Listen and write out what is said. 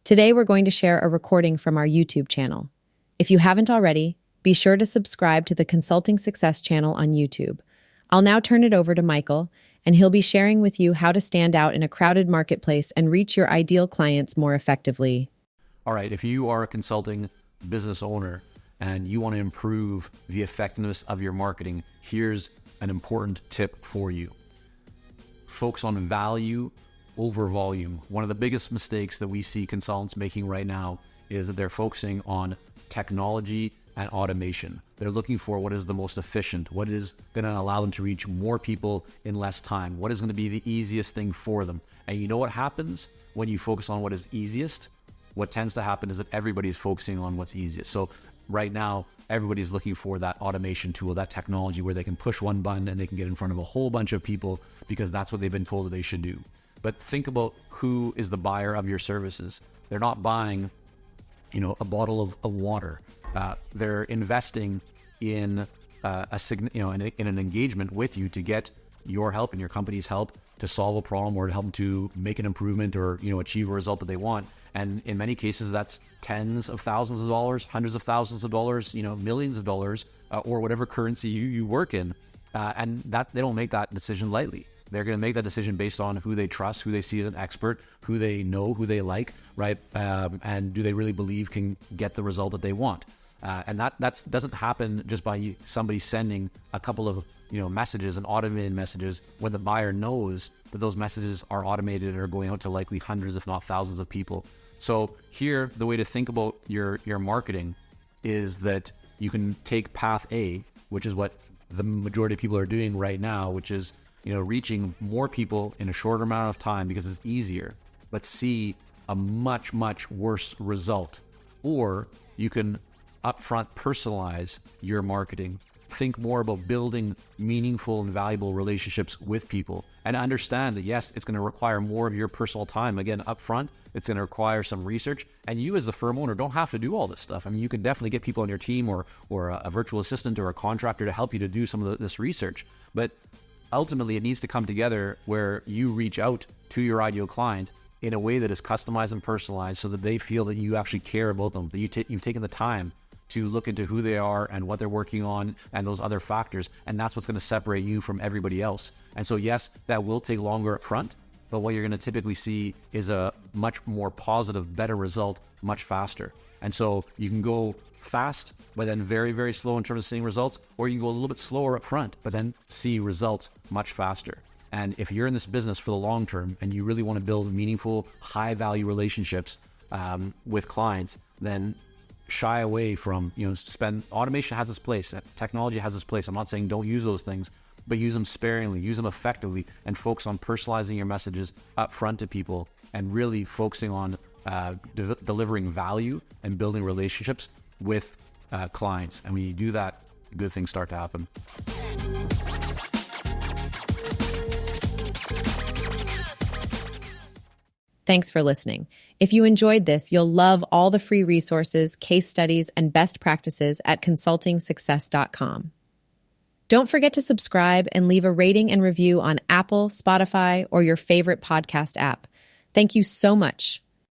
Today, we're going to share a recording from our YouTube channel. If you haven't already, be sure to subscribe to the Consulting Success channel on YouTube. I'll now turn it over to Michael, and he'll be sharing with you how to stand out in a crowded marketplace and reach your ideal clients more effectively. All right, if you are a consulting business owner and you want to improve the effectiveness of your marketing, here's an important tip for you. Focus on value over volume. One of the biggest mistakes that we see consultants making right now is that they're focusing on technology and automation. They're looking for what is the most efficient, what is going to allow them to reach more people in less time, what is going to be the easiest thing for them. And you know what happens when you focus on what is easiest? What tends to happen is that everybody's focusing on what's easiest. So right now, everybody's looking for that automation tool, that technology where they can push one button and they can get in front of a whole bunch of people because that's what they've been told that they should do. But think about who is the buyer of your services. They're not buying, a bottle of water. They're investing in in an engagement with you to get your help and your company's help to solve a problem or to help them to make an improvement or achieve a result that they want. And in many cases, that's tens of thousands of dollars, hundreds of thousands of dollars, millions of dollars, or whatever currency you work in. And that they don't make that decision lightly. They're going to make that decision based on who they trust, who they see as an expert, who they know, who they like, right? And do they really believe can get the result that they want? And that doesn't happen just by somebody sending a couple of messages and automated messages when the buyer knows that those messages are automated and are going out to likely hundreds, if not thousands of people. So here, the way to think about your marketing is that you can take path A, which is what the majority of people are doing right now, which is reaching more people in a shorter amount of time because it's easier, but see a much, much worse result. Or you can upfront personalize your marketing. Think more about building meaningful and valuable relationships with people and understand that, yes, it's going to require more of your personal time. Again, upfront, it's going to require some research. And you as the firm owner don't have to do all this stuff. I mean, you can definitely get people on your team or a virtual assistant or a contractor to help you to do some of this research. But ultimately, it needs to come together where you reach out to your ideal client in a way that is customized and personalized so that they feel that you actually care about them, that you've taken the time to look into who they are and what they're working on and those other factors. And that's what's going to separate you from everybody else. And so, yes, that will take longer up front, but what you're going to typically see is a much more positive, better result much faster. And so you can go fast, but then very, very slow in terms of seeing results, or you can go a little bit slower up front, but then see results much faster. And if you're in this business for the long term and you really want to build meaningful, high value relationships with clients, then shy away from, automation has its place, technology has its place. I'm not saying don't use those things, but use them sparingly, use them effectively, and focus on personalizing your messages up front to people and really focusing on delivering value and building relationships with clients. And when you do that, good things start to happen. Thanks for listening. If you enjoyed this, you'll love all the free resources, case studies, and best practices at consultingsuccess.com. Don't forget to subscribe and leave a rating and review on Apple, Spotify, or your favorite podcast app. Thank you so much.